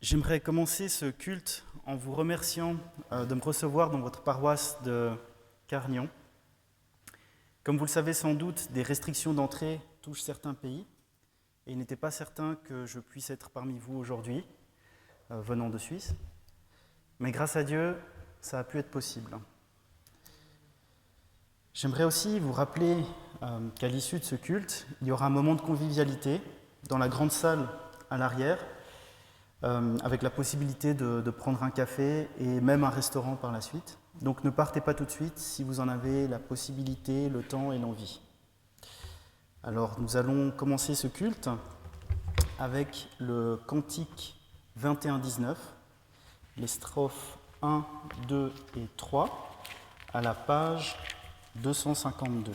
J'aimerais commencer ce culte en vous remerciant de me recevoir dans votre paroisse de Carnion. Comme vous le savez sans doute, des restrictions d'entrée touchent certains pays et il n'était pas certain que je puisse être parmi vous aujourd'hui, venant de Suisse. Mais grâce à Dieu, ça a pu être possible. J'aimerais aussi vous rappeler qu'à l'issue de ce culte, il y aura un moment de convivialité dans la grande salle à l'arrière, avec la possibilité de prendre un café et même un restaurant par la suite. Donc ne partez pas tout de suite si vous en avez la possibilité, le temps et l'envie. Alors nous allons commencer ce culte avec le cantique 21-19, les strophes 1, 2 et 3 à la page 252.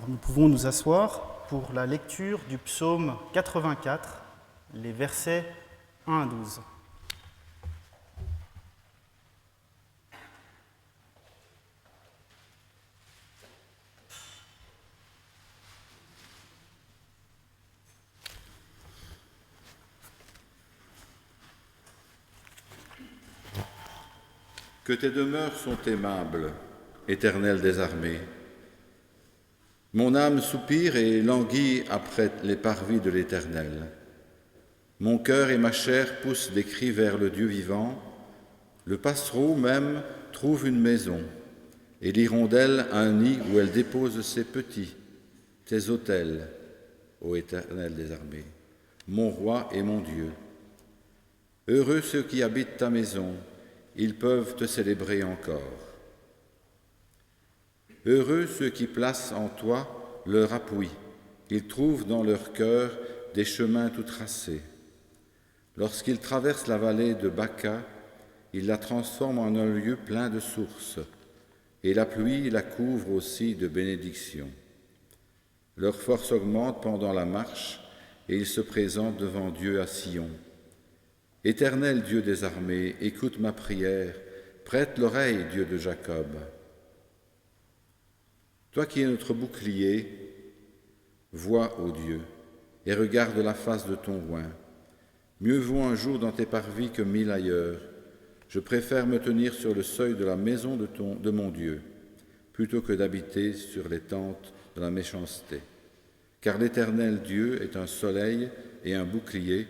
Nous pouvons nous asseoir pour la lecture du psaume 84, les versets 1 à 12. Que tes demeures sont aimables, Éternel des armées. Mon âme soupire et languit après les parvis de l'Éternel. Mon cœur et ma chair poussent des cris vers le Dieu vivant. Le passereau même trouve une maison, et l'hirondelle un nid où elle dépose ses petits, tes autels, ô Éternel des armées, mon roi et mon Dieu. Heureux ceux qui habitent ta maison, ils peuvent te célébrer encore. Heureux ceux qui placent en toi leur appui, ils trouvent dans leur cœur des chemins tout tracés. Lorsqu'ils traversent la vallée de Baca, ils la transforment en un lieu plein de sources, et la pluie la couvre aussi de bénédictions. Leur force augmente pendant la marche, et ils se présentent devant Dieu à Sion. Éternel Dieu des armées, écoute ma prière, prête l'oreille, Dieu de Jacob. Toi qui es notre bouclier, vois, ô Dieu, et regarde la face de ton roi. Mieux vaut un jour dans tes parvis que 1000 ailleurs. Je préfère me tenir sur le seuil de la maison de mon Dieu, plutôt que d'habiter sur les tentes de la méchanceté. Car l'Éternel Dieu est un soleil et un bouclier,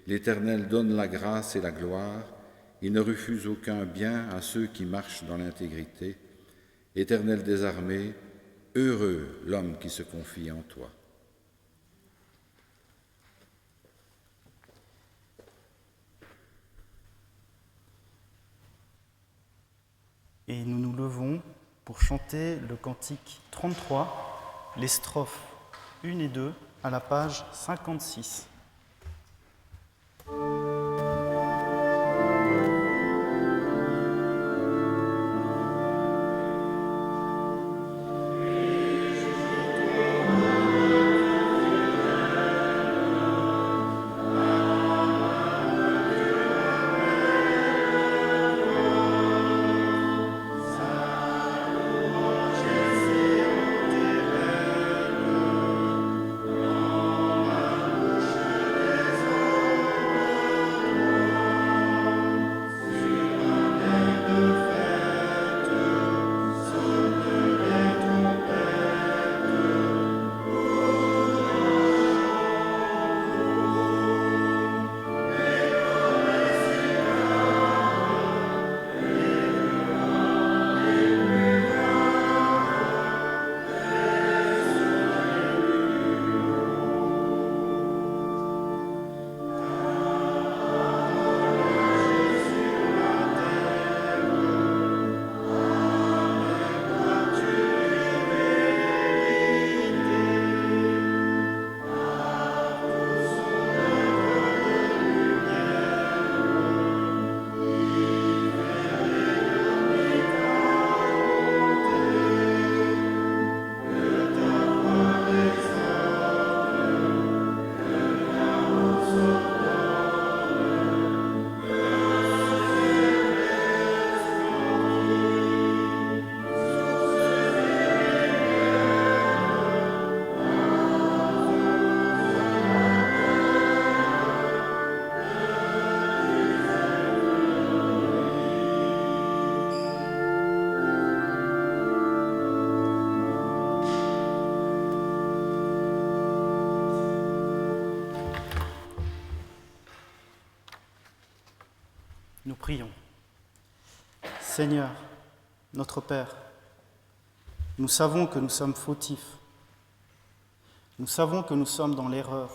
l'Éternel donne la grâce et la gloire, il ne refuse aucun bien à ceux qui marchent dans l'intégrité. Éternel des armées, heureux l'homme qui se confie en toi. Et nous nous levons pour chanter le cantique 33, les strophes 1 et 2, à la page 56. Nous prions. Seigneur, notre Père, nous savons que nous sommes fautifs. Nous savons que nous sommes dans l'erreur.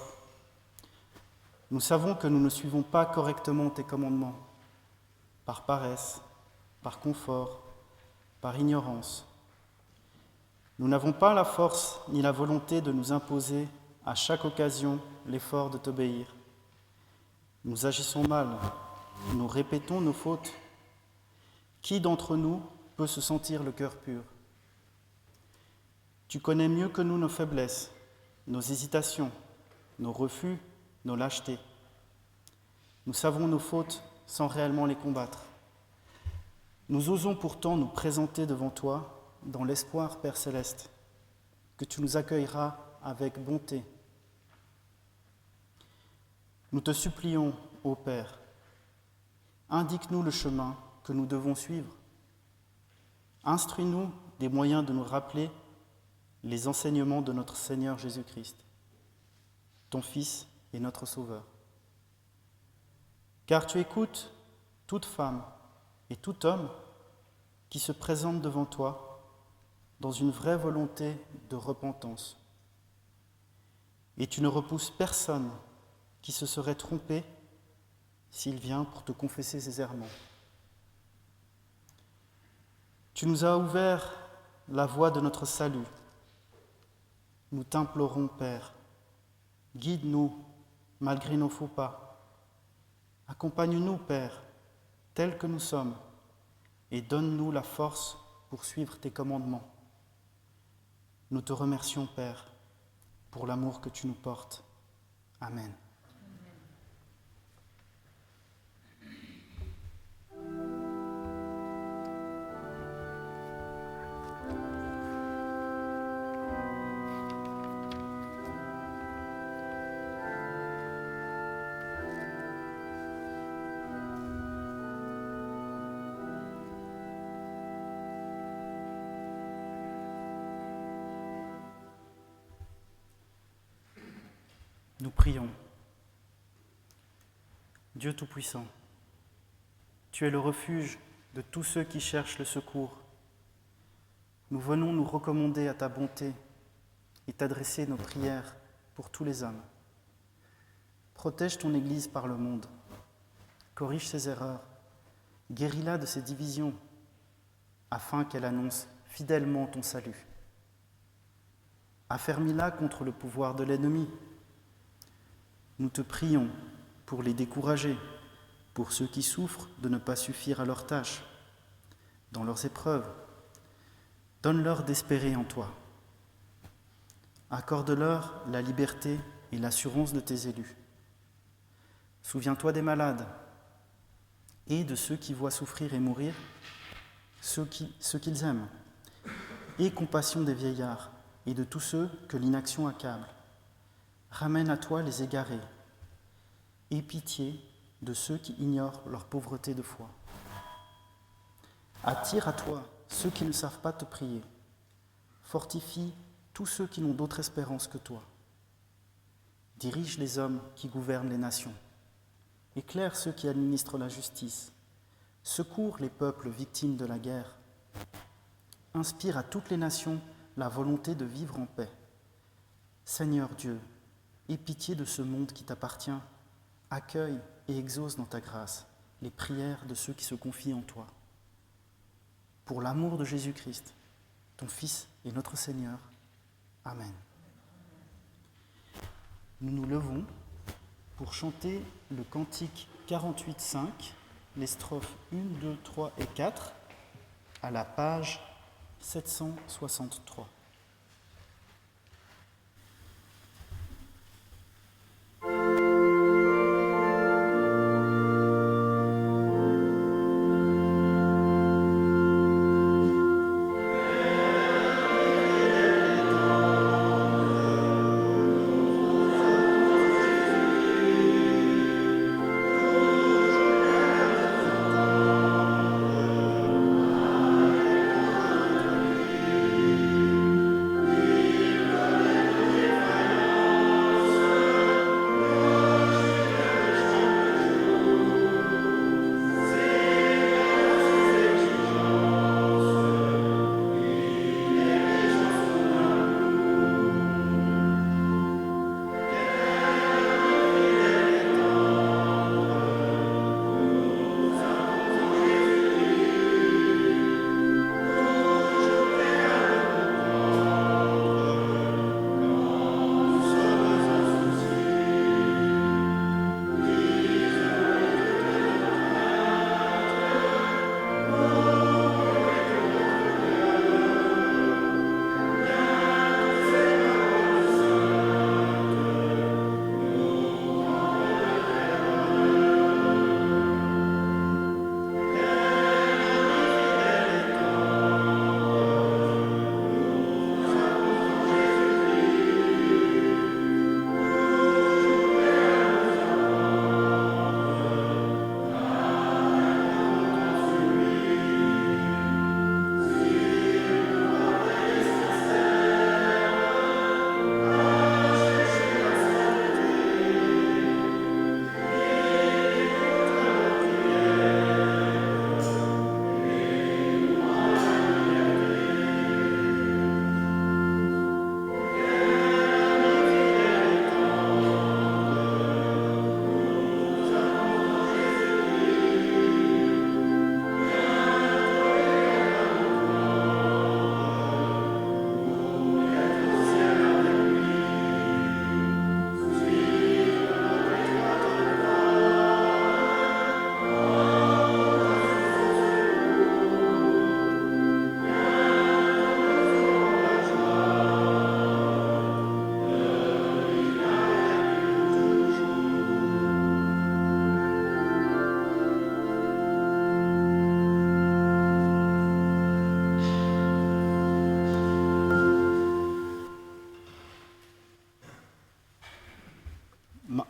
Nous savons que nous ne suivons pas correctement tes commandements, par paresse, par confort, par ignorance. Nous n'avons pas la force ni la volonté de nous imposer à chaque occasion l'effort de t'obéir. Nous agissons mal, nous répétons nos fautes. Qui d'entre nous peut se sentir le cœur pur ? Tu connais mieux que nous nos faiblesses, nos hésitations, nos refus, nos lâchetés. Nous savons nos fautes sans réellement les combattre. Nous osons pourtant nous présenter devant toi dans l'espoir, Père céleste, que tu nous accueilleras avec bonté. Nous te supplions, ô Père, indique-nous le chemin que nous devons suivre. Instruis-nous des moyens de nous rappeler les enseignements de notre Seigneur Jésus-Christ, ton Fils et notre Sauveur. Car tu écoutes toute femme et tout homme qui se présente devant toi dans une vraie volonté de repentance. Et tu ne repousses personne qui se serait trompé s'il vient pour te confesser ses errements. Tu nous as ouvert la voie de notre salut. Nous t'implorons, Père, guide-nous malgré nos faux pas. Accompagne-nous, Père, tels que nous sommes, et donne-nous la force pour suivre tes commandements. Nous te remercions, Père, pour l'amour que tu nous portes. Amen. Nous prions. Dieu Tout-Puissant, tu es le refuge de tous ceux qui cherchent le secours. Nous venons nous recommander à ta bonté et t'adresser nos prières pour tous les hommes. Protège ton Église par le monde, corrige ses erreurs, guéris-la de ses divisions, afin qu'elle annonce fidèlement ton salut. Affermis-la contre le pouvoir de l'ennemi. Nous te prions pour les décourager, pour ceux qui souffrent de ne pas suffire à leurs tâches, dans leurs épreuves. Donne-leur d'espérer en toi. Accorde-leur la liberté et l'assurance de tes élus. Souviens-toi des malades et de ceux qui voient souffrir et mourir, ceux qu'ils aiment. Aie compassion des vieillards et de tous ceux que l'inaction accable. Ramène à toi les égarés. Aie pitié de ceux qui ignorent leur pauvreté de foi. Attire à toi ceux qui ne savent pas te prier. Fortifie tous ceux qui n'ont d'autre espérance que toi. Dirige les hommes qui gouvernent les nations. Éclaire ceux qui administrent la justice. Secours les peuples victimes de la guerre. Inspire à toutes les nations la volonté de vivre en paix. Seigneur Dieu, aie pitié de ce monde qui t'appartient. Accueille et exauce dans ta grâce les prières de ceux qui se confient en toi. Pour l'amour de Jésus-Christ, ton Fils et notre Seigneur. Amen. Nous nous levons pour chanter le cantique 48-5, les strophes 1, 2, 3 et 4, à la page 763.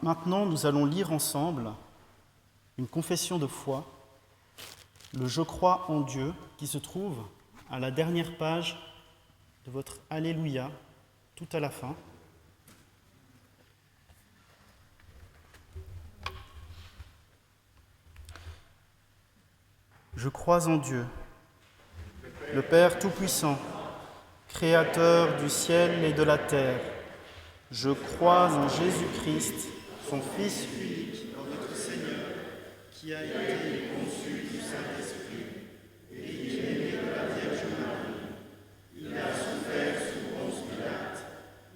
Maintenant, nous allons lire ensemble une confession de foi, le « Je crois en Dieu » qui se trouve à la dernière page de votre Alléluia, tout à la fin. Je crois en Dieu, le Père Tout-Puissant, Créateur du ciel et de la terre. Je crois en Jésus-Christ, son Fils unique, notre Seigneur, qui a été conçu du Saint-Esprit et qui est né de la Vierge Marie. Il a souffert sous Ponce Pilate,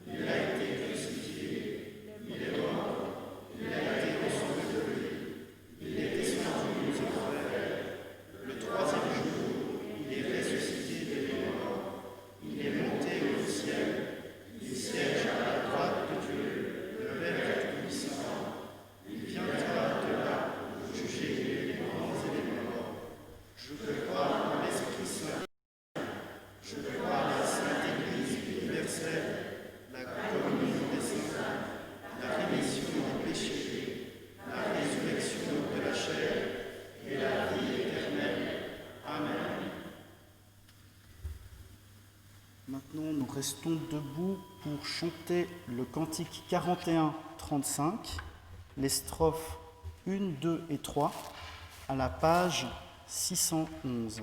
il a été crucifié, il est mort, il a été enseveli, il est descendu aux enfers. Le troisième jour, il est ressuscité des morts, il est monté au ciel, il siège à la droite de Dieu, le Père Tout-Puissant. Il viendra de là pour juger les vivants et les morts. Je crois en l'Esprit Saint. Je crois en la Sainte Église universelle, la communion des saints, la rémission des péchés, la résurrection de la chair et la vie éternelle. Amen. Maintenant, nous restons debout pour chanter le cantique 41-35, les strophes 1, 2 et 3, à la page 611.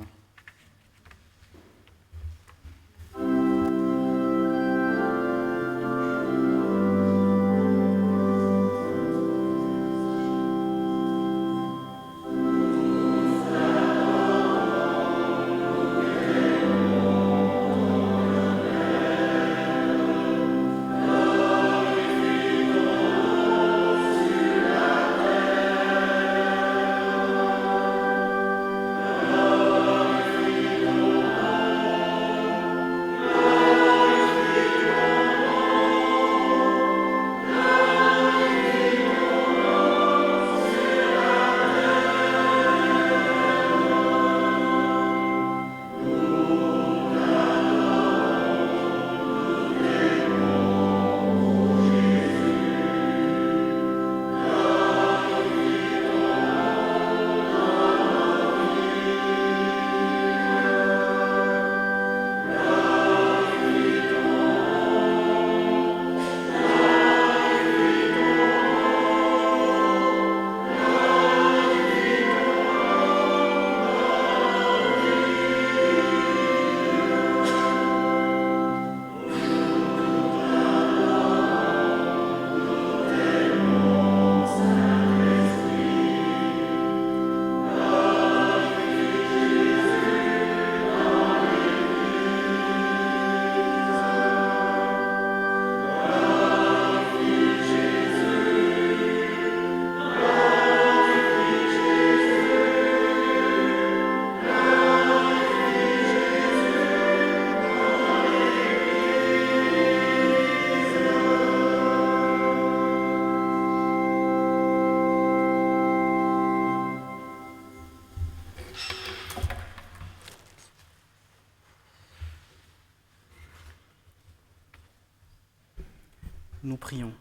Nous prions.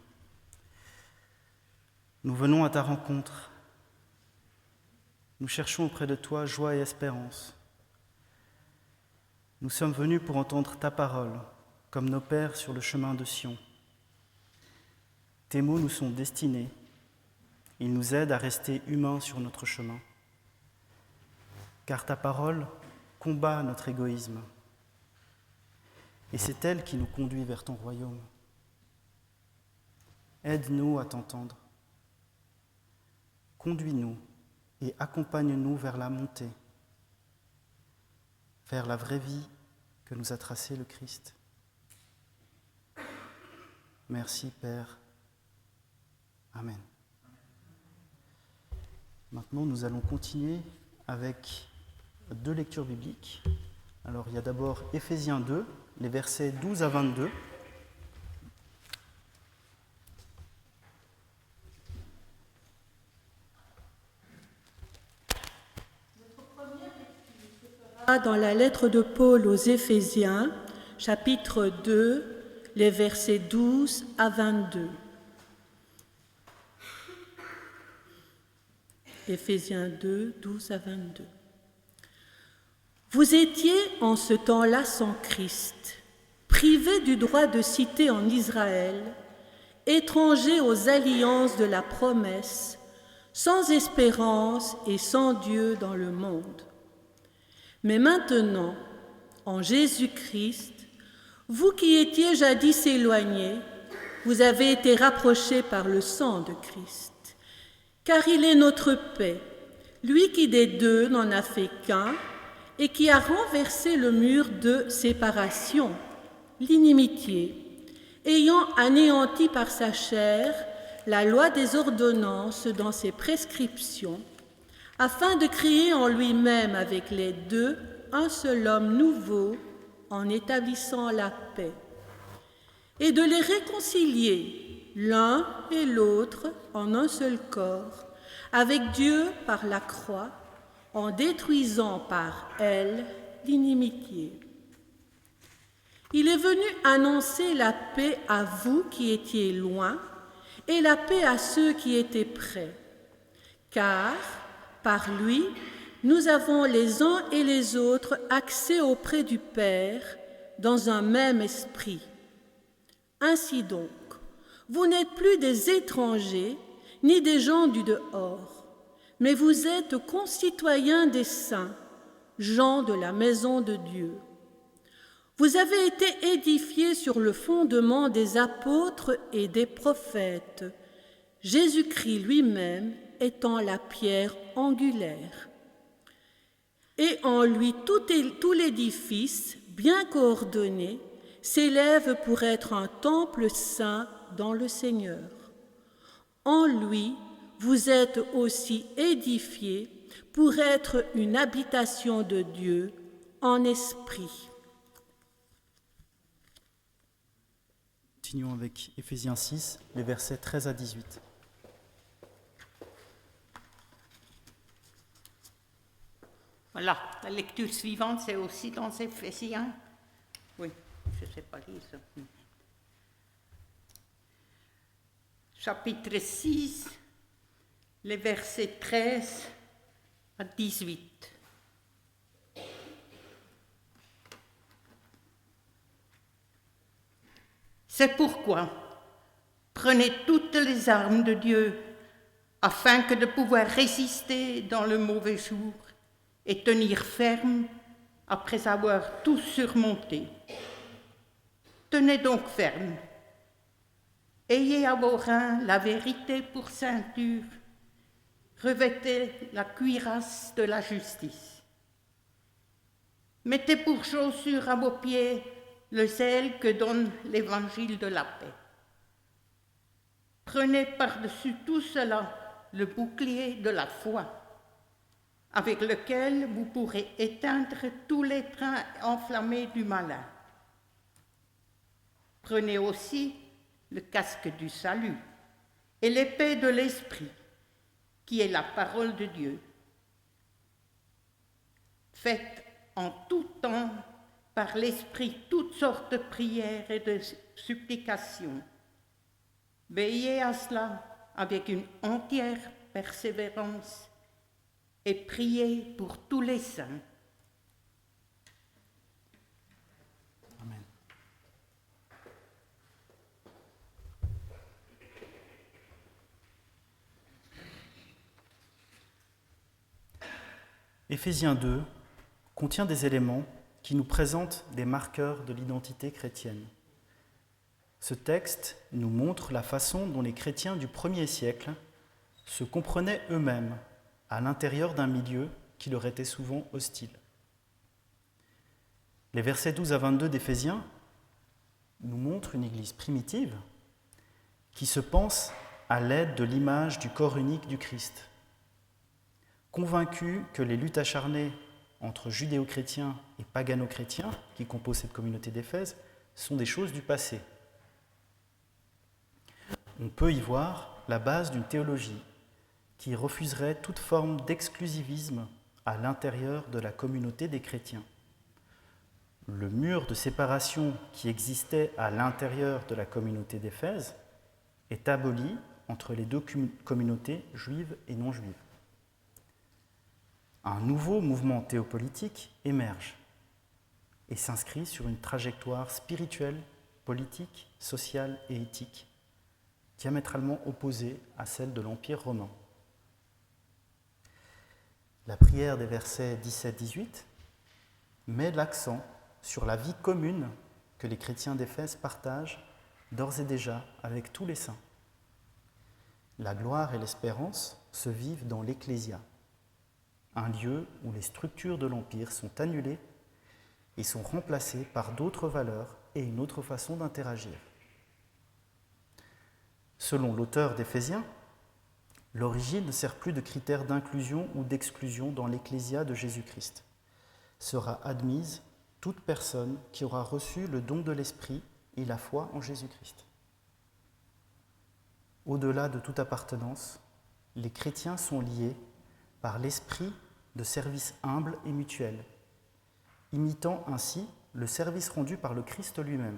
Nous venons à ta rencontre. Nous cherchons auprès de toi joie et espérance. Nous sommes venus pour entendre ta parole, comme nos pères sur le chemin de Sion. Tes mots nous sont destinés. Ils nous aident à rester humains sur notre chemin. Car ta parole combat notre égoïsme. Et c'est elle qui nous conduit vers ton royaume. Aide-nous à t'entendre. Conduis-nous et accompagne-nous vers la montée, vers la vraie vie que nous a tracée le Christ. Merci, Père. Amen. Maintenant, nous allons continuer avec 2 lectures bibliques. Alors, il y a d'abord Éphésiens 2, les versets 12 à 22. Dans la lettre de Paul aux Éphésiens, chapitre 2, les versets 12 à 22. Éphésiens 2, 12 à 22. Vous étiez en ce temps-là sans Christ, privés du droit de cité en Israël, étrangers aux alliances de la promesse, sans espérance et sans Dieu dans le monde. Mais maintenant, en Jésus-Christ, vous qui étiez jadis éloignés, vous avez été rapprochés par le sang de Christ. Car il est notre paix, lui qui des deux n'en a fait qu'un, et qui a renversé le mur de séparation, l'inimitié, ayant anéanti par sa chair la loi des ordonnances dans ses prescriptions, afin de créer en lui-même avec les deux un seul homme nouveau en établissant la paix, et de les réconcilier l'un et l'autre en un seul corps, avec Dieu par la croix, en détruisant par elle l'inimitié. Il est venu annoncer la paix à vous qui étiez loin et la paix à ceux qui étaient près, car par lui, nous avons les uns et les autres accès auprès du Père dans un même esprit. Ainsi donc, vous n'êtes plus des étrangers ni des gens du dehors, mais vous êtes concitoyens des saints, gens de la maison de Dieu. Vous avez été édifiés sur le fondement des apôtres et des prophètes, Jésus-Christ lui-même étant la pierre angulaire. Et en lui, tout l'édifice, bien coordonné, s'élève pour être un temple saint dans le Seigneur. En lui, vous êtes aussi édifiés pour être une habitation de Dieu en esprit. Continuons avec Éphésiens 6, les versets 13 à 18. Voilà, la lecture suivante, c'est aussi dans Éphésiens. Oui, je ne sais pas lire ça. Chapitre 6, les versets 13 à 18. C'est pourquoi prenez toutes les armes de Dieu afin que de pouvoir résister dans le mauvais jour et tenir ferme après avoir tout surmonté. Tenez donc ferme. Ayez à vos reins la vérité pour ceinture. Revêtez la cuirasse de la justice. Mettez pour chaussure à vos pieds le zèle que donne l'évangile de la paix. Prenez par-dessus tout cela le bouclier de la foi, avec lequel vous pourrez éteindre tous les trains enflammés du malin. Prenez aussi le casque du salut et l'épée de l'esprit, qui est la parole de Dieu. Faites en tout temps par l'esprit toutes sortes de prières et de supplications. Veillez à cela avec une entière persévérance et priez pour tous les saints. Amen. Éphésiens 2 contient des éléments qui nous présentent des marqueurs de l'identité chrétienne. Ce texte nous montre la façon dont les chrétiens du 1er siècle se comprenaient eux-mêmes à l'intérieur d'un milieu qui leur était souvent hostile. Les versets 12 à 22 d'Éphésiens nous montrent une église primitive qui se pense à l'aide de l'image du corps unique du Christ. Convaincue que les luttes acharnées entre judéo-chrétiens et pagano-chrétiens qui composent cette communauté d'Éphèse sont des choses du passé. On peut y voir la base d'une théologie qui refuserait toute forme d'exclusivisme à l'intérieur de la communauté des chrétiens. Le mur de séparation qui existait à l'intérieur de la communauté d'Éphèse est aboli entre les deux communautés juives et non juives. Un nouveau mouvement théopolitique émerge et s'inscrit sur une trajectoire spirituelle, politique, sociale et éthique, diamétralement opposée à celle de l'Empire romain. La prière des versets 17-18 met l'accent sur la vie commune que les chrétiens d'Éphèse partagent d'ores et déjà avec tous les saints. La gloire et l'espérance se vivent dans l'Ecclésia, un lieu où les structures de l'Empire sont annulées et sont remplacées par d'autres valeurs et une autre façon d'interagir. Selon l'auteur d'Éphésiens, l'origine ne sert plus de critère d'inclusion ou d'exclusion dans l'Ecclésia de Jésus-Christ. Sera admise toute personne qui aura reçu le don de l'Esprit et la foi en Jésus-Christ. Au-delà de toute appartenance, les chrétiens sont liés par l'esprit de service humble et mutuel, imitant ainsi le service rendu par le Christ lui-même.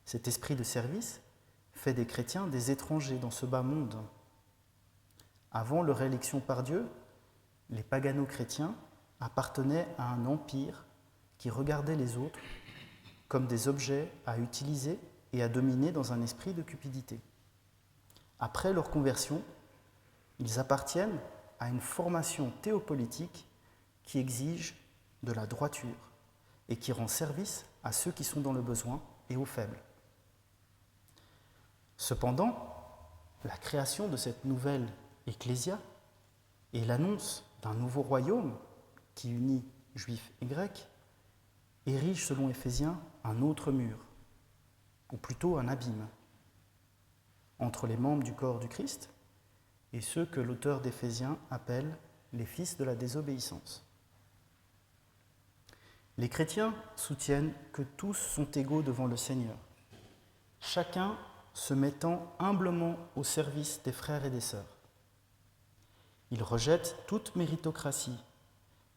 Cet esprit de service fait des chrétiens des étrangers dans ce bas monde. Avant leur élection par Dieu, les pagano-chrétiens appartenaient à un empire qui regardait les autres comme des objets à utiliser et à dominer dans un esprit de cupidité. Après leur conversion, ils appartiennent à une formation théopolitique qui exige de la droiture et qui rend service à ceux qui sont dans le besoin et aux faibles. Cependant, la création de cette nouvelle ecclésia et l'annonce d'un nouveau royaume qui unit juifs et grecs érige, selon Éphésiens, un autre mur, ou plutôt un abîme, entre les membres du corps du Christ et ceux que l'auteur d'Éphésiens appelle les fils de la désobéissance. Les chrétiens soutiennent que tous sont égaux devant le Seigneur, chacun se mettant humblement au service des frères et des sœurs. Ils rejettent toute méritocratie,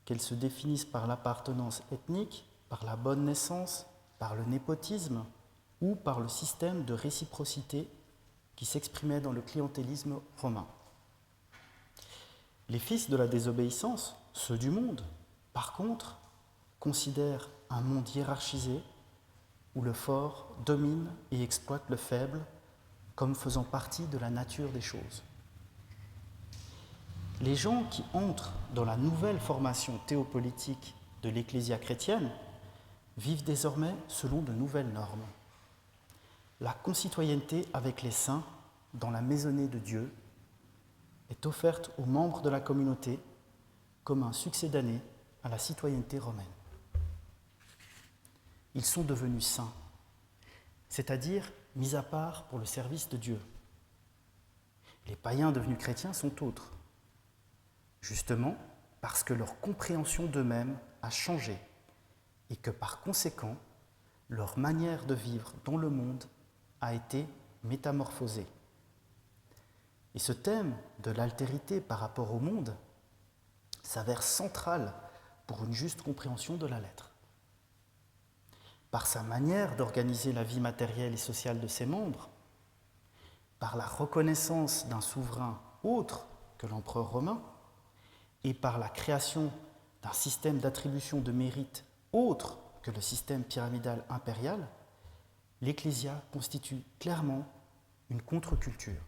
qu'elle se définisse par l'appartenance ethnique, par la bonne naissance, par le népotisme ou par le système de réciprocité qui s'exprimait dans le clientélisme romain. Les fils de la désobéissance, ceux du monde, par contre, considèrent un monde hiérarchisé où le fort domine et exploite le faible comme faisant partie de la nature des choses. Les gens qui entrent dans la nouvelle formation théopolitique de l'Ecclésia chrétienne vivent désormais selon de nouvelles normes. La concitoyenneté avec les saints dans la maisonnée de Dieu est offerte aux membres de la communauté comme un succédané à la citoyenneté romaine. Ils sont devenus saints, c'est-à-dire mis à part pour le service de Dieu. Les païens devenus chrétiens sont autres, justement parce que leur compréhension d'eux-mêmes a changé et que par conséquent, leur manière de vivre dans le monde a été métamorphosée. Et ce thème de l'altérité par rapport au monde s'avère central pour une juste compréhension de la lettre. Par sa manière d'organiser la vie matérielle et sociale de ses membres, par la reconnaissance d'un souverain autre que l'empereur romain, et par la création d'un système d'attribution de mérite autre que le système pyramidal impérial, l'Ecclésia constitue clairement une contre-culture,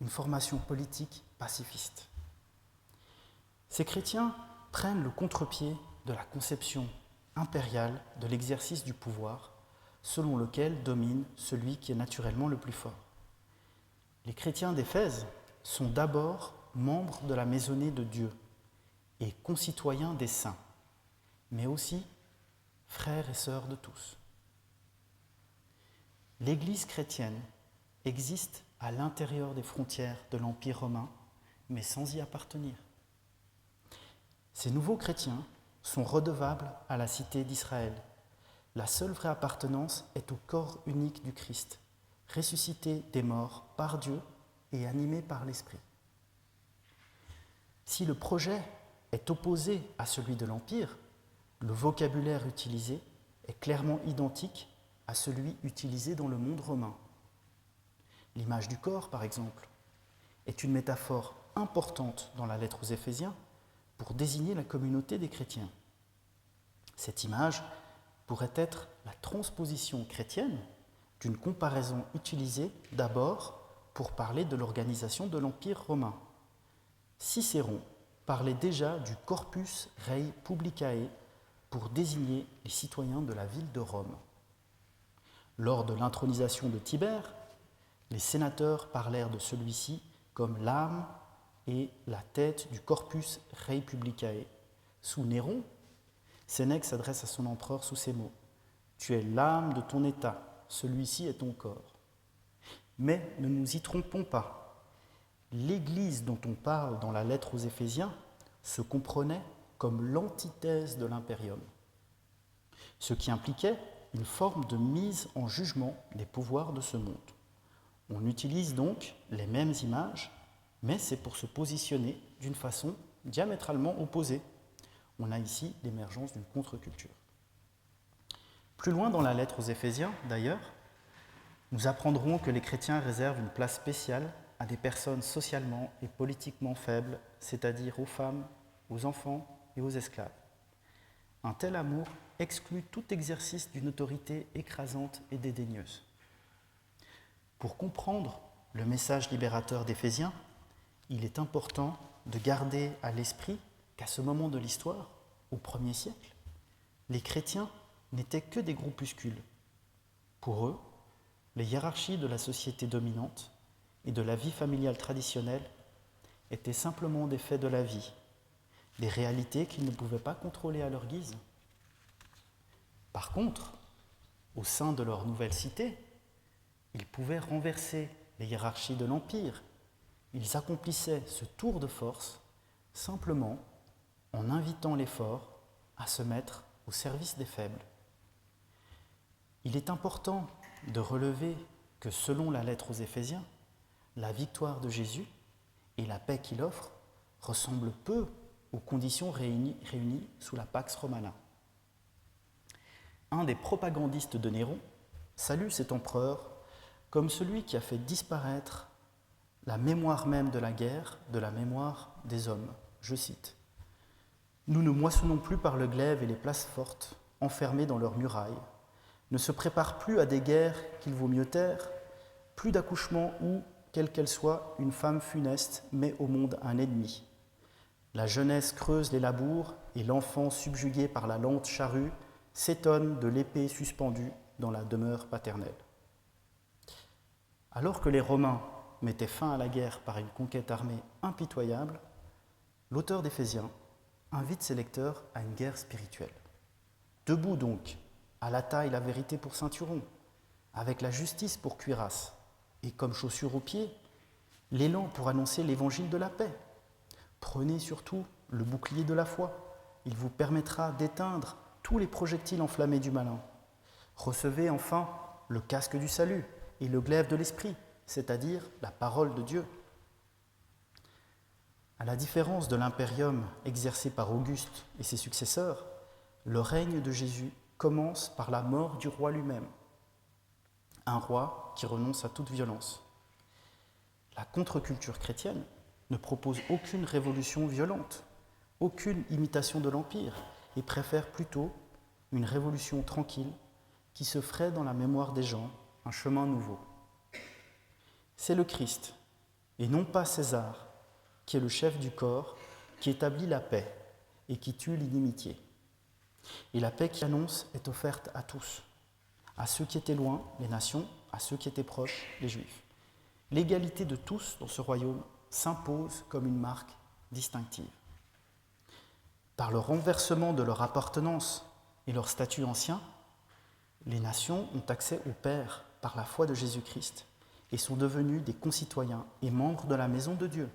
une formation politique pacifiste. Ces chrétiens prennent le contre-pied de la conception impériale de l'exercice du pouvoir, selon lequel domine celui qui est naturellement le plus fort. Les chrétiens d'Éphèse sont d'abord membres de la maisonnée de Dieu et concitoyens des saints, mais aussi frères et sœurs de tous. L'Église chrétienne existe à l'intérieur des frontières de l'Empire romain, mais sans y appartenir. Ces nouveaux chrétiens sont redevables à la cité d'Israël. La seule vraie appartenance est au corps unique du Christ, ressuscité des morts par Dieu et animé par l'Esprit. Si le projet est opposé à celui de l'Empire, le vocabulaire utilisé est clairement identique à celui utilisé dans le monde romain. L'image du corps, par exemple, est une métaphore importante dans la lettre aux Éphésiens pour désigner la communauté des chrétiens. Cette image pourrait être la transposition chrétienne d'une comparaison utilisée d'abord pour parler de l'organisation de l'Empire romain. Cicéron parlait déjà du corpus rei publicae pour désigner les citoyens de la ville de Rome. Lors de l'intronisation de Tibère, les sénateurs parlèrent de celui-ci comme l'âme et la tête du corpus republicae. Sous Néron, Sénèque s'adresse à son empereur sous ces mots : « Tu es l'âme de ton État, celui-ci est ton corps. » Mais ne nous y trompons pas. L'Église dont on parle dans la lettre aux Éphésiens se comprenait comme l'antithèse de l'impérium, ce qui impliquait une forme de mise en jugement des pouvoirs de ce monde. On utilise donc les mêmes images, mais c'est pour se positionner d'une façon diamétralement opposée. On a ici l'émergence d'une contre-culture. Plus loin dans la lettre aux Éphésiens, d'ailleurs, nous apprendrons que les chrétiens réservent une place spéciale à des personnes socialement et politiquement faibles, c'est-à-dire aux femmes, aux enfants et aux esclaves. Un tel amour exclut tout exercice d'une autorité écrasante et dédaigneuse. Pour comprendre le message libérateur d'Éphésiens, il est important de garder à l'esprit qu'à ce moment de l'histoire, au 1er siècle, les chrétiens n'étaient que des groupuscules. Pour eux, les hiérarchies de la société dominante et de la vie familiale traditionnelle étaient simplement des faits de la vie, des réalités qu'ils ne pouvaient pas contrôler à leur guise. Par contre, au sein de leur nouvelle cité, ils pouvaient renverser les hiérarchies de l'Empire. Ils accomplissaient ce tour de force simplement en invitant les forts à se mettre au service des faibles. Il est important de relever que selon la lettre aux Éphésiens, la victoire de Jésus et la paix qu'il offre ressemblent peu aux conditions réunies sous la Pax Romana. Un des propagandistes de Néron salue cet empereur comme celui qui a fait disparaître la mémoire même de la guerre de la mémoire des hommes. Je cite : « Nous ne moissonnons plus par le glaive et les places fortes, enfermées dans leurs murailles, ne se préparent plus à des guerres qu'il vaut mieux taire, plus d'accouchements où, quelle qu'elle soit, une femme funeste met au monde un ennemi. La jeunesse creuse les labours et l'enfant subjugué par la lente charrue s'étonne de l'épée suspendue dans la demeure paternelle. » Alors que les Romains mettaient fin à la guerre par une conquête armée impitoyable, l'auteur d'Éphésiens invite ses lecteurs à une guerre spirituelle. Debout donc, à la taille la vérité pour ceinturon, avec la justice pour cuirasse, et comme chaussure aux pieds, l'élan pour annoncer l'évangile de la paix. Prenez surtout le bouclier de la foi, il vous permettra d'éteindre tous les projectiles enflammés du malin. Recevez enfin le casque du salut et le glaive de l'esprit, c'est-à-dire la parole de Dieu. À la différence de l'impérium exercé par Auguste et ses successeurs, le règne de Jésus commence par la mort du roi lui-même, un roi qui renonce à toute violence. La contre-culture chrétienne ne propose aucune révolution violente, aucune imitation de l'Empire, et préfère plutôt une révolution tranquille qui se ferait dans la mémoire des gens un chemin nouveau. C'est le Christ, et non pas César, qui est le chef du corps, qui établit la paix et qui tue l'inimitié. Et la paix qu'il annonce est offerte à tous, à ceux qui étaient loin, les nations, à ceux qui étaient proches, les Juifs. L'égalité de tous dans ce royaume s'impose comme une marque distinctive. Par le renversement de leur appartenance et leur statut ancien, les nations ont accès au Père par la foi de Jésus-Christ et sont devenus des concitoyens et membres de la maison de Dieu.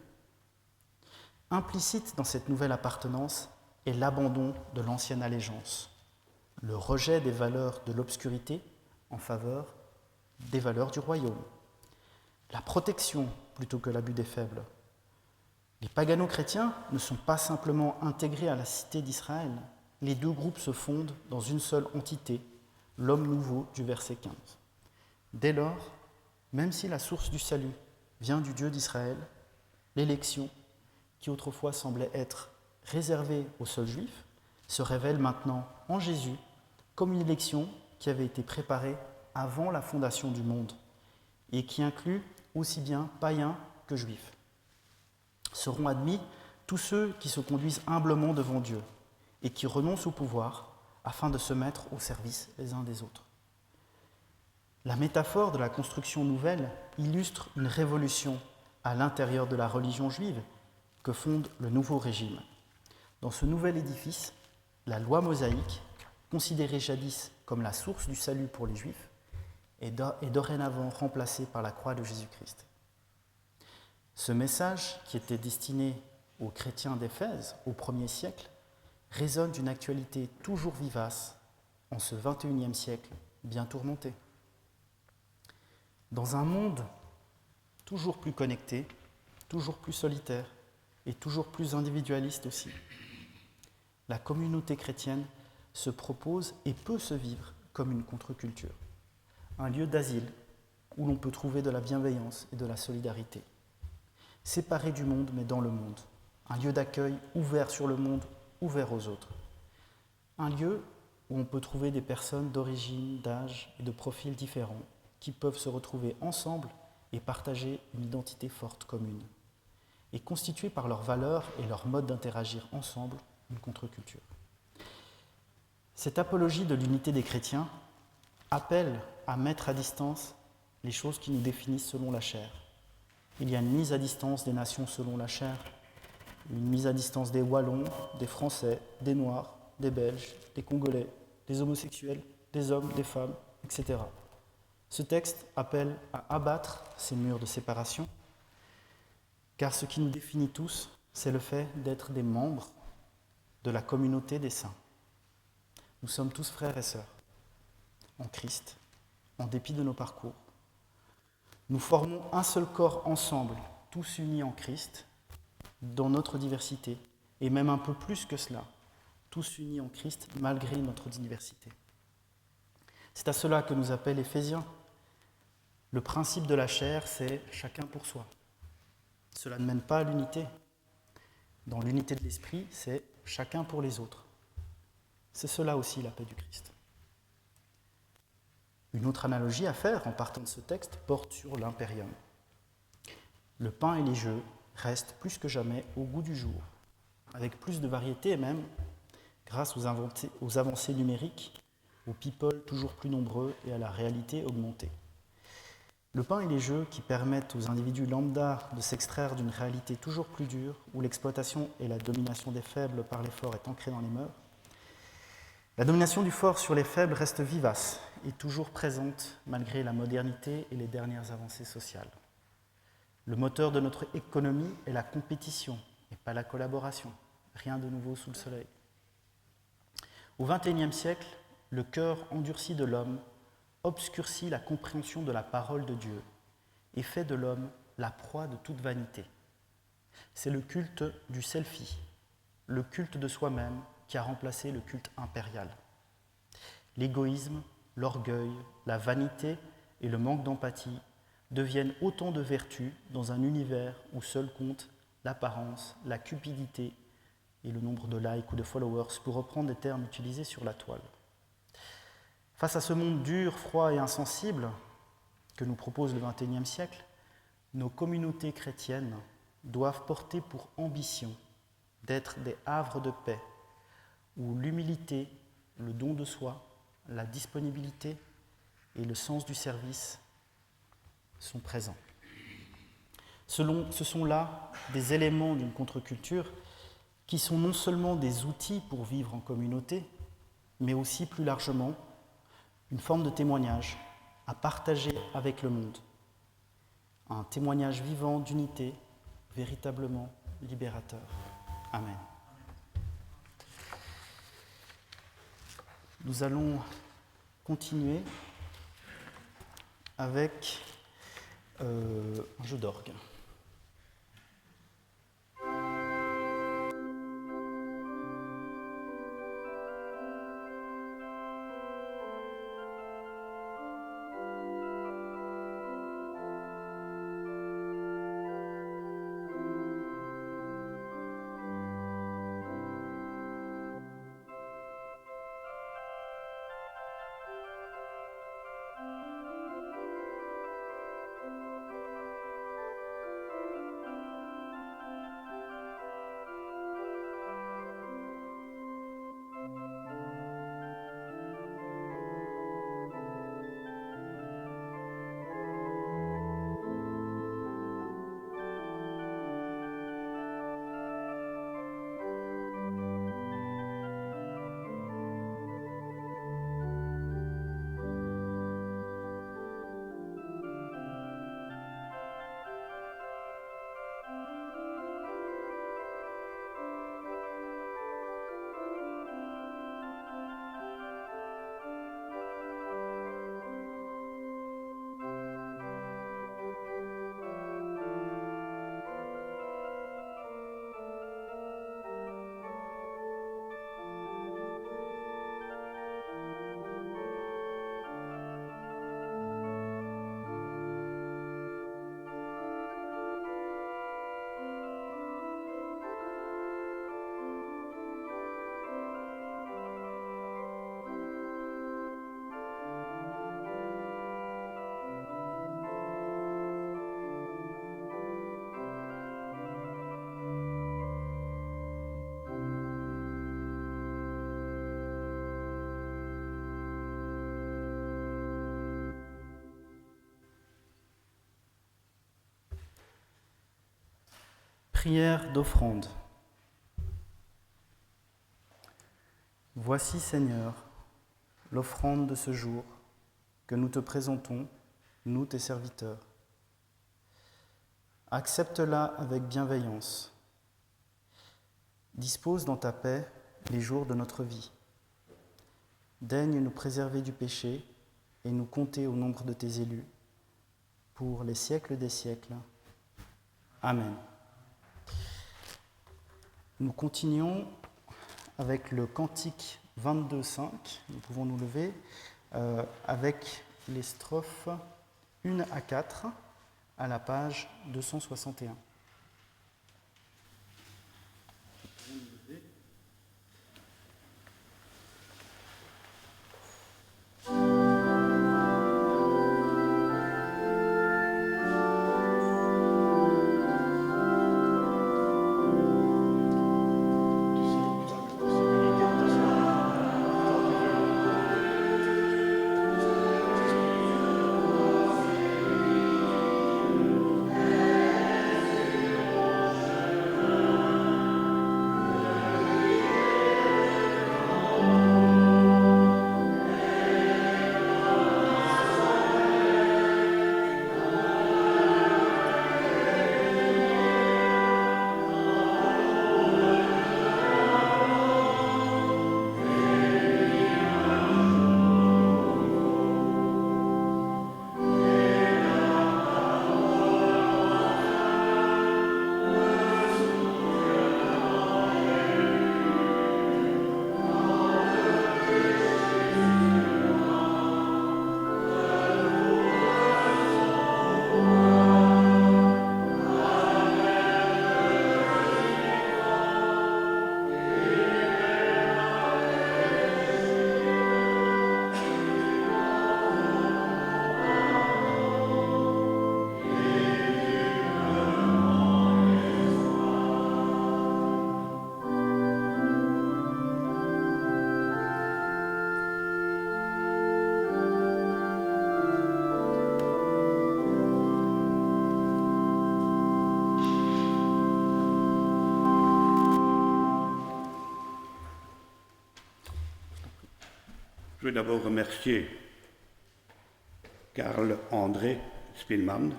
Implicite dans cette nouvelle appartenance est l'abandon de l'ancienne allégeance, le rejet des valeurs de l'obscurité en faveur des valeurs du royaume, la protection plutôt que l'abus des faibles. Les pagano-chrétiens ne sont pas simplement intégrés à la cité d'Israël, les deux groupes se fondent dans une seule entité, l'homme nouveau du verset 15. Dès lors, même si la source du salut vient du Dieu d'Israël, l'élection, qui autrefois semblait être réservée aux seuls juifs, se révèle maintenant en Jésus comme une élection qui avait été préparée avant la fondation du monde et qui inclut aussi bien païens que juifs. Seront admis tous ceux qui se conduisent humblement devant Dieu et qui renoncent au pouvoir afin de se mettre au service les uns des autres. La métaphore de la construction nouvelle illustre une révolution à l'intérieur de la religion juive que fonde le nouveau régime. Dans ce nouvel édifice, la loi mosaïque, considérée jadis comme la source du salut pour les Juifs, est dorénavant remplacée par la croix de Jésus-Christ. Ce message, qui était destiné aux chrétiens d'Éphèse au 1er siècle, résonne d'une actualité toujours vivace en ce 21e siècle bien tourmenté. Dans un monde toujours plus connecté, toujours plus solitaire et toujours plus individualiste aussi, la communauté chrétienne se propose et peut se vivre comme une contre-culture, un lieu d'asile où l'on peut trouver de la bienveillance et de la solidarité, séparé du monde mais dans le monde, un lieu d'accueil ouvert sur le monde, ouvert aux autres, un lieu où on peut trouver des personnes d'origine, d'âge et de profils différents qui peuvent se retrouver ensemble et partager une identité forte commune, et constituer par leurs valeurs et leur mode d'interagir ensemble une contre-culture. Cette apologie de l'unité des chrétiens appelle à mettre à distance les choses qui nous définissent selon la chair. Il y a une mise à distance des nations selon la chair, une mise à distance des Wallons, des Français, des Noirs, des Belges, des Congolais, des homosexuels, des hommes, des femmes, etc. Ce texte appelle à abattre ces murs de séparation, car ce qui nous définit tous, c'est le fait d'être des membres de la communauté des saints. Nous sommes tous frères et sœurs, en Christ, en dépit de nos parcours. Nous formons un seul corps ensemble, tous unis en Christ, dans notre diversité, et même un peu plus que cela, tous unis en Christ malgré notre diversité. C'est à cela que nous appelle Éphésiens. Le principe de la chair, c'est chacun pour soi. Cela ne mène pas à l'unité. Dans l'unité de l'esprit, c'est chacun pour les autres. C'est cela aussi la paix du Christ. Une autre analogie à faire en partant de ce texte porte sur l'impérium. Le pain et les jeux restent plus que jamais au goût du jour, avec plus de variété et même, grâce aux avancées numériques, aux people toujours plus nombreux et à la réalité augmentée. Le pain et les jeux qui permettent aux individus lambda de s'extraire d'une réalité toujours plus dure, où l'exploitation et la domination des faibles par les forts est ancrée dans les mœurs, la domination du fort sur les faibles reste vivace et toujours présente malgré la modernité et les dernières avancées sociales. Le moteur de notre économie est la compétition et pas la collaboration. Rien de nouveau sous le soleil. Au XXIe siècle, le cœur endurci de l'homme obscurcit la compréhension de la parole de Dieu et fait de l'homme la proie de toute vanité. C'est le culte du selfie, le culte de soi-même qui a remplacé le culte impérial. L'égoïsme, l'orgueil, la vanité et le manque d'empathie deviennent autant de vertus dans un univers où seul compte l'apparence, la cupidité et le nombre de likes ou de followers, pour reprendre des termes utilisés sur la toile. Face à ce monde dur, froid et insensible que nous propose le XXIe siècle, nos communautés chrétiennes doivent porter pour ambition d'être des havres de paix, où l'humilité, le don de soi, la disponibilité et le sens du service sont présents. Ce sont là des éléments d'une contre-culture qui sont non seulement des outils pour vivre en communauté, mais aussi plus largement une forme de témoignage à partager avec le monde. Un témoignage vivant d'unité, véritablement libérateur. Amen. Nous allons continuer avec un jeu d'orgue. Prière d'offrande. Voici, Seigneur, l'offrande de ce jour que nous te présentons, nous tes serviteurs. Accepte-la avec bienveillance. Dispose dans ta paix les jours de notre vie. Daigne nous préserver du péché et nous compter au nombre de tes élus, pour les siècles des siècles. Amen. Nous continuons avec le cantique 22.5, nous pouvons nous lever, avec les strophes 1 à 4 à la page 261. Je veux d'abord remercier Karl-André Spielmann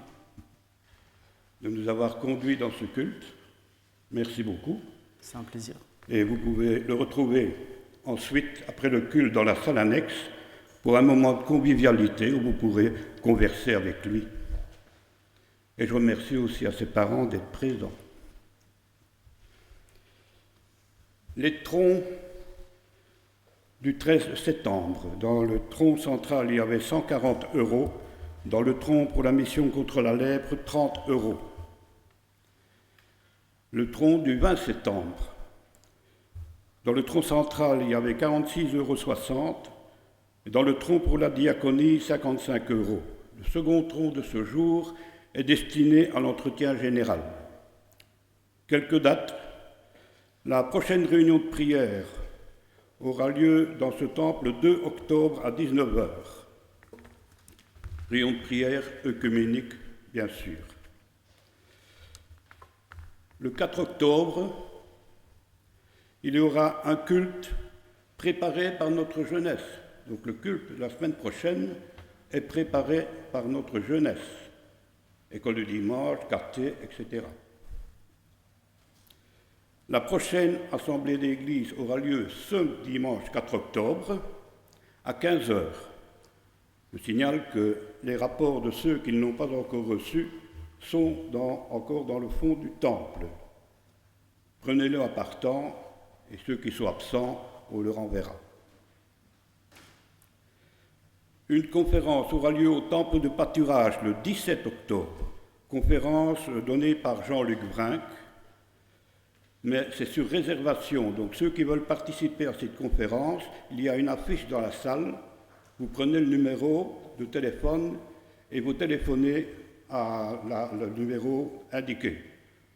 de nous avoir conduits dans ce culte. Merci beaucoup. C'est un plaisir. Et vous pouvez le retrouver ensuite, après le culte, dans la salle annexe, pour un moment de convivialité où vous pourrez converser avec lui. Et je remercie aussi à ses parents d'être présents. Les troncs du 13 septembre. Dans le tronc central, il y avait 140 €. Dans le tronc pour la mission contre la lèpre, 30 €. Le tronc du 20 septembre. Dans le tronc central, il y avait 46,60 €. Et dans le tronc pour la diaconie, 55 €. Le second tronc de ce jour est destiné à l'entretien général. Quelques dates. La prochaine réunion de prière aura lieu dans ce temple le 2 octobre à 19h. Réunion de prière œcuménique, bien sûr. Le 4 octobre, il y aura un culte préparé par notre jeunesse. Donc le culte de la semaine prochaine est préparé par notre jeunesse. École du dimanche, quartier, etc. La prochaine assemblée d'église aura lieu ce dimanche 4 octobre à 15h. Je signale que les rapports de ceux qui ne l'ont pas encore reçus sont encore dans le fond du temple. Prenez-le à partant et ceux qui sont absents, on leur enverra. Une conférence aura lieu au temple de pâturage le 17 octobre. Conférence donnée par Jean-Luc Brinck. Mais c'est sur réservation, donc ceux qui veulent participer à cette conférence, il y a une affiche dans la salle, vous prenez le numéro de téléphone et vous téléphonez le numéro indiqué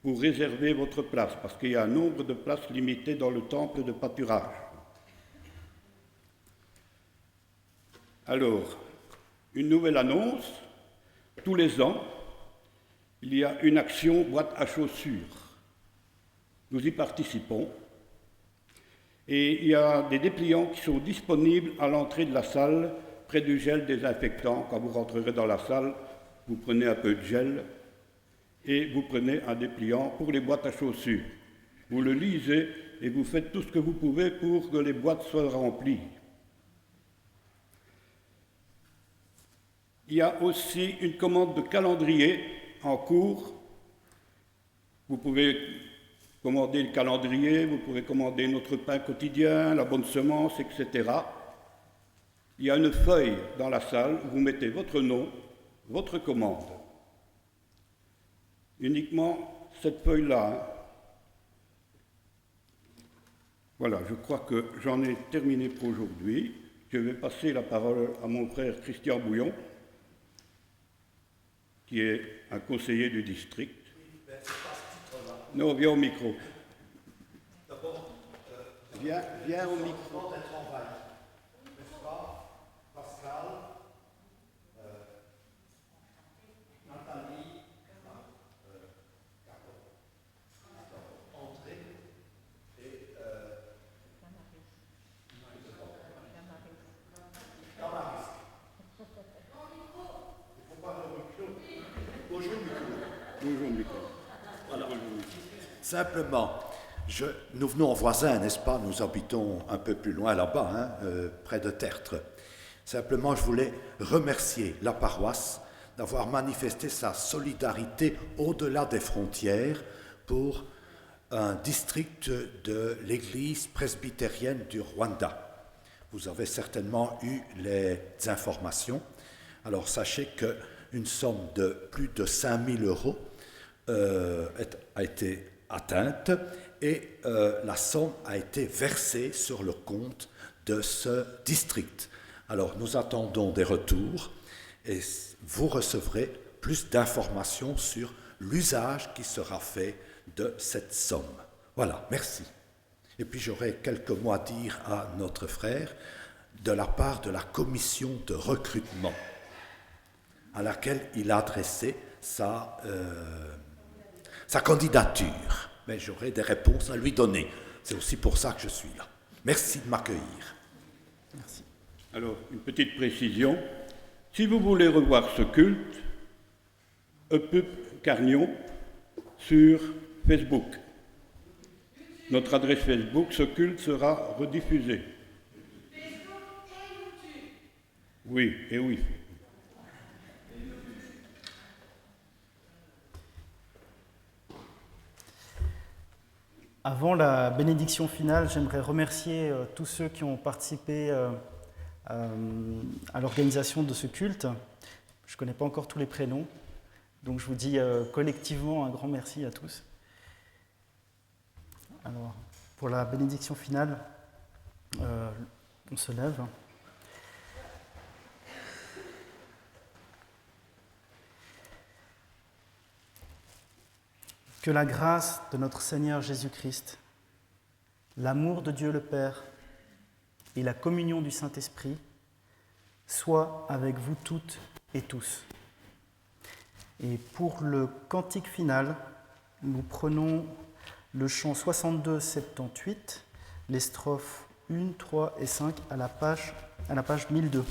pour réserver votre place, parce qu'il y a un nombre de places limitées dans le temple de pâturage. Alors, une nouvelle annonce, tous les ans, il y a une action boîte à chaussures. Nous y participons. Et il y a des dépliants qui sont disponibles à l'entrée de la salle, près du gel désinfectant. Quand vous rentrerez dans la salle, vous prenez un peu de gel et vous prenez un dépliant pour les boîtes à chaussures. Vous le lisez et vous faites tout ce que vous pouvez pour que les boîtes soient remplies. Il y a aussi une commande de calendrier en cours. Vous pouvez commander le calendrier, vous pouvez commander notre pain quotidien, la bonne semence, etc. Il y a une feuille dans la salle, vous mettez votre nom, votre commande. Uniquement cette feuille-là. Voilà, je crois que j'en ai terminé pour aujourd'hui. Je vais passer la parole à mon frère Christian Bouillon, qui est un conseiller du district. Non, viens au micro. Viens au micro. Simplement, nous venons voisins, n'est-ce pas? Nous habitons un peu plus loin là-bas, près de Tertre. Simplement, je voulais remercier la paroisse d'avoir manifesté sa solidarité au-delà des frontières pour un district de l'Église presbytérienne du Rwanda. Vous avez certainement eu les informations. Alors, sachez qu'une somme de plus de 5 000 € a été atteinte et la somme a été versée sur le compte de ce district. Alors nous attendons des retours et vous recevrez plus d'informations sur l'usage qui sera fait de cette somme. Voilà, merci. Et puis j'aurai quelques mots à dire à notre frère de la part de la commission de recrutement à laquelle il a adressé sa candidature, mais j'aurai des réponses à lui donner. C'est aussi pour ça que je suis là. Merci de m'accueillir. Merci. Alors, une petite précision. Si vous voulez revoir ce culte, EPUB Carnion sur Facebook. Notre adresse Facebook, ce culte sera rediffusé. Oui, et oui. Avant la bénédiction finale, j'aimerais remercier tous ceux qui ont participé à l'organisation de ce culte. Je ne connais pas encore tous les prénoms, donc je vous dis collectivement un grand merci à tous. Alors, pour la bénédiction finale, on se lève. Que la grâce de notre Seigneur Jésus-Christ, l'amour de Dieu le Père et la communion du Saint-Esprit soient avec vous toutes et tous. Et pour le cantique final, nous prenons le chant 62-78, les strophes 1, 3 et 5 à la page 1002.